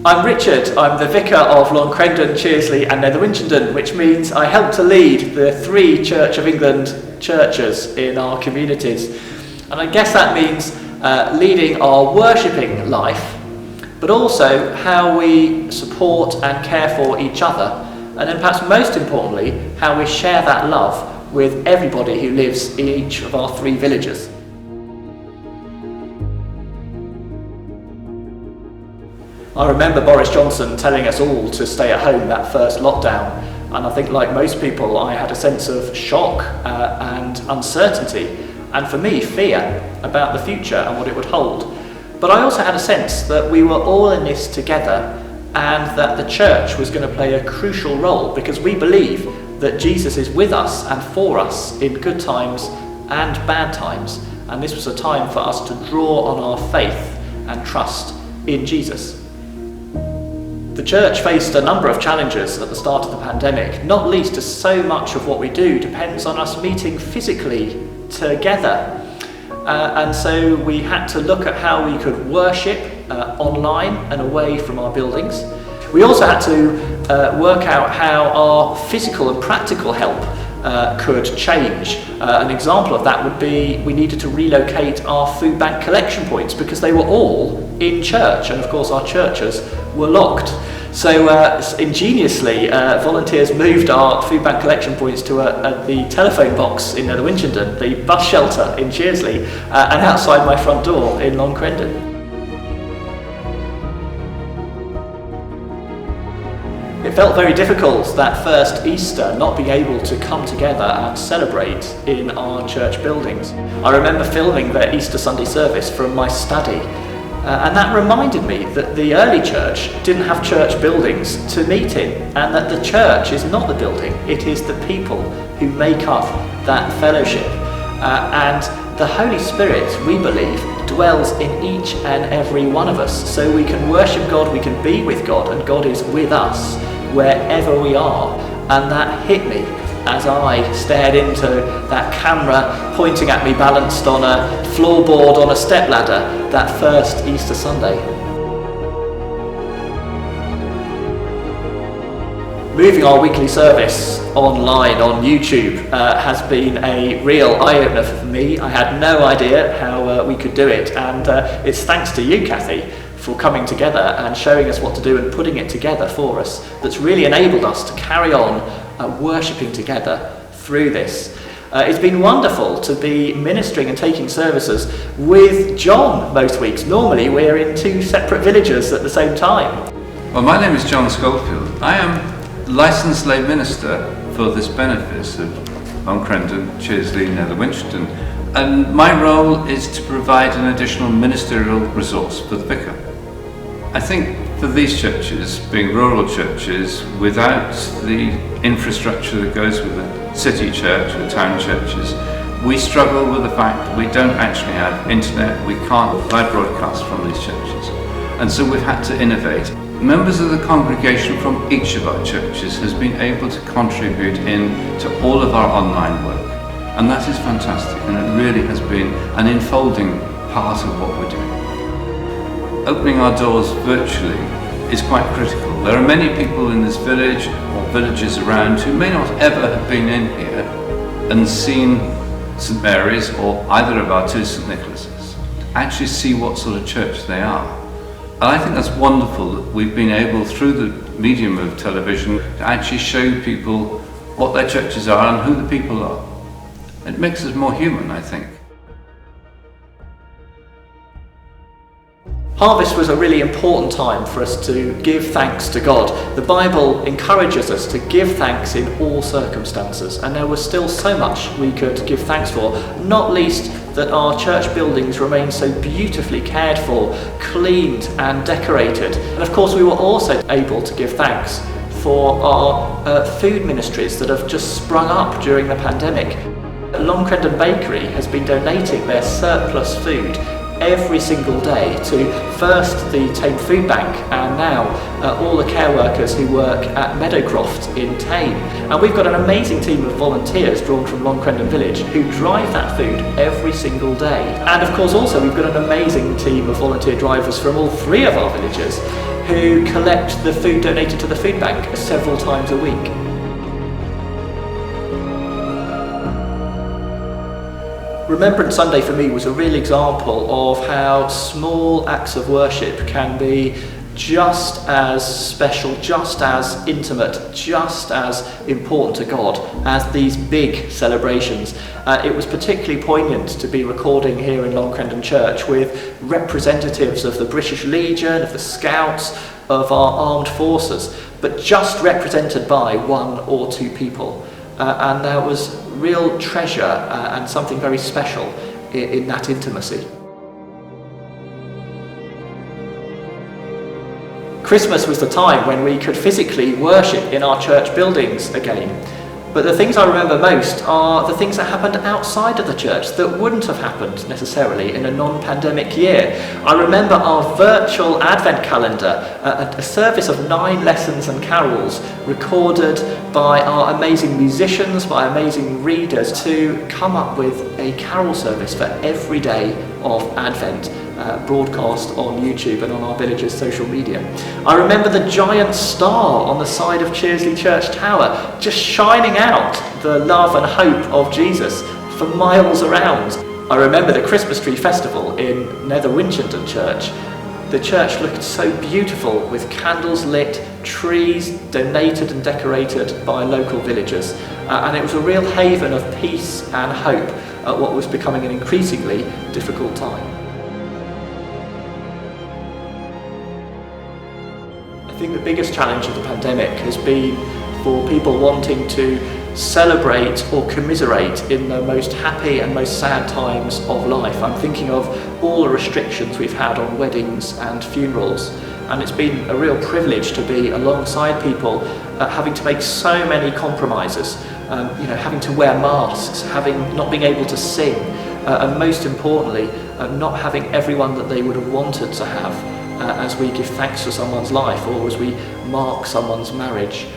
I'm Richard. I'm the vicar of Loncrendon, Chearsley and Nether Winchenden, which means I help to lead the 3 Church of England churches in our communities. And I guess that means leading our worshipping life, but also how we support and care for each other, and then perhaps most importantly, how we share that love with everybody who lives in each of our 3 villages. I remember Boris Johnson telling us all to stay at home that first lockdown, and I think like most people I had a sense of shock and uncertainty, and for me fear about the future and what it would hold. But I also had a sense that we were all in this together and that the church was going to play a crucial role, because we believe that Jesus is with us and for us in good times and bad times, and this was a time for us to draw on our faith and trust in Jesus. The church faced a number of challenges at the start of the pandemic, not least as so much of what we do depends on us meeting physically together. And so we had to look at how we could worship online and away from our buildings. We also had to work out how our physical and practical help could change. An example of that would be we needed to relocate our food bank collection points because they were all in church, and of course our churches were locked. So ingeniously, volunteers moved our food bank collection points to the telephone box in Nether Winchenden, the bus shelter in Chearsley, and outside my front door in Loncrendon. It felt very difficult that first Easter not being able to come together and celebrate in our church buildings. I remember filming the Easter Sunday service from my study, and that reminded me that the early church didn't have church buildings to meet in, and that the church is not the building, it is the people who make up that fellowship. And the Holy Spirit, we believe, dwells in each and every one of us, so we can worship God, we can be with God, and God is with us wherever we are. And that hit me as I stared into that camera pointing at me balanced on a floorboard on a stepladder that first Easter Sunday. Moving our weekly service online on YouTube has been a real eye-opener for me. I had no idea how we could do it, and it's thanks to you, Kathy, for coming together and showing us what to do and putting it together for us that's really enabled us to carry on worshipping together through this. It's been wonderful to be ministering and taking services with John most weeks. Normally we're in 2 separate villages at the same time. Well, my name is John Schofield. I am licensed lay minister for this benefice of Loncrendon, Chearsley, Nether Winchenden, and my role is to provide an additional ministerial resource for the vicar. I think for these churches, being rural churches, without the infrastructure that goes with a city church or town churches, we struggle with the fact that we don't actually have internet, we can't live broadcast from these churches. And so we've had to innovate. Members of the congregation from each of our churches has been able to contribute to all of our online work. And that is fantastic, and it really has been an enfolding part of what we're doing. Opening our doors virtually is quite critical. There are many people in this village or villages around who may not ever have been in here and seen St Mary's or either of our 2 St Nicholases, actually see what sort of church they are. And I think that's wonderful that we've been able, through the medium of television, to actually show people what their churches are and who the people are. It makes us more human, I think. Harvest was a really important time for us to give thanks to God. The Bible encourages us to give thanks in all circumstances, and there was still so much we could give thanks for, not least that our church buildings remain so beautifully cared for, cleaned and decorated. And of course we were also able to give thanks for our food ministries that have just sprung up during the pandemic. Loncrendon Bakery has been donating their surplus food every single day to first the Tame Food Bank and now all the care workers who work at Meadowcroft in Tame. And we've got an amazing team of volunteers drawn from Loncrendon Village who drive that food every single day. And of course also we've got an amazing team of volunteer drivers from all 3 of our villages who collect the food donated to the food bank several times a week. Remebrance Sunday for me was a real example of how small acts of worship can be just as special, just as intimate, just as important to God as these big celebrations. It was particularly poignant to be recording here in Long Crendon Church with representatives of the British Legion, of the Scouts, of our armed forces, but just represented by one or two people. And there was real treasure and something very special in that intimacy. Christmas was the time when we could physically worship in our church buildings again. But the things I remember most are the things that happened outside of the church that wouldn't have happened necessarily in a non-pandemic year. I remember our virtual Advent calendar, a service of 9 lessons and carols recorded by our amazing musicians, by amazing readers, to come up with a carol service for every day of Advent. Broadcast on YouTube and on our village's social media. I remember the giant star on the side of Cheersley Church Tower just shining out the love and hope of Jesus for miles around. I remember the Christmas tree festival in Nether Winchenden Church. The church looked so beautiful with candles lit, trees donated and decorated by local villagers, and it was a real haven of peace and hope at what was becoming an increasingly difficult time. I think the biggest challenge of the pandemic has been for people wanting to celebrate or commiserate in the most happy and most sad times of life. I'm thinking of all the restrictions we've had on weddings and funerals, and it's been a real privilege to be alongside people having to make so many compromises, having to wear masks, not being able to sing, and most importantly, not having everyone that they would have wanted to have as we give thanks for someone's life or as we mark someone's marriage.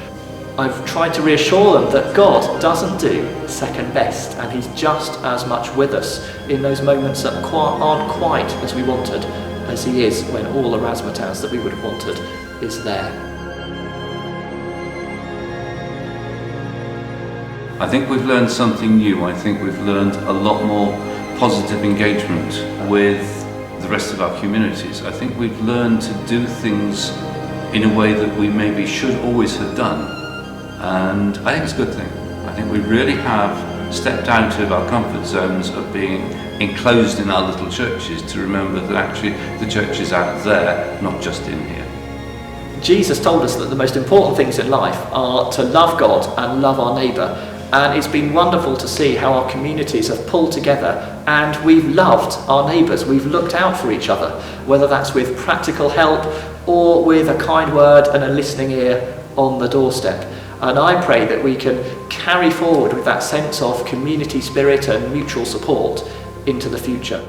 I've tried to reassure them that God doesn't do second best, and He's just as much with us in those moments that aren't quite as we wanted as He is when all the razzmatazz that we would have wanted is there. I think we've learned something new. I think we've learned a lot more positive engagement with the rest of our communities. I think we've learned to do things in a way that we maybe should always have done, and I think it's a good thing. I think we really have stepped out of our comfort zones of being enclosed in our little churches to remember that actually the church is out there, not just in here. Jesus told us that the most important things in life are to love God and love our neighbour. And it's been wonderful to see how our communities have pulled together and we've loved our neighbours, we've looked out for each other, whether that's with practical help or with a kind word and a listening ear on the doorstep. And I pray that we can carry forward with that sense of community spirit and mutual support into the future.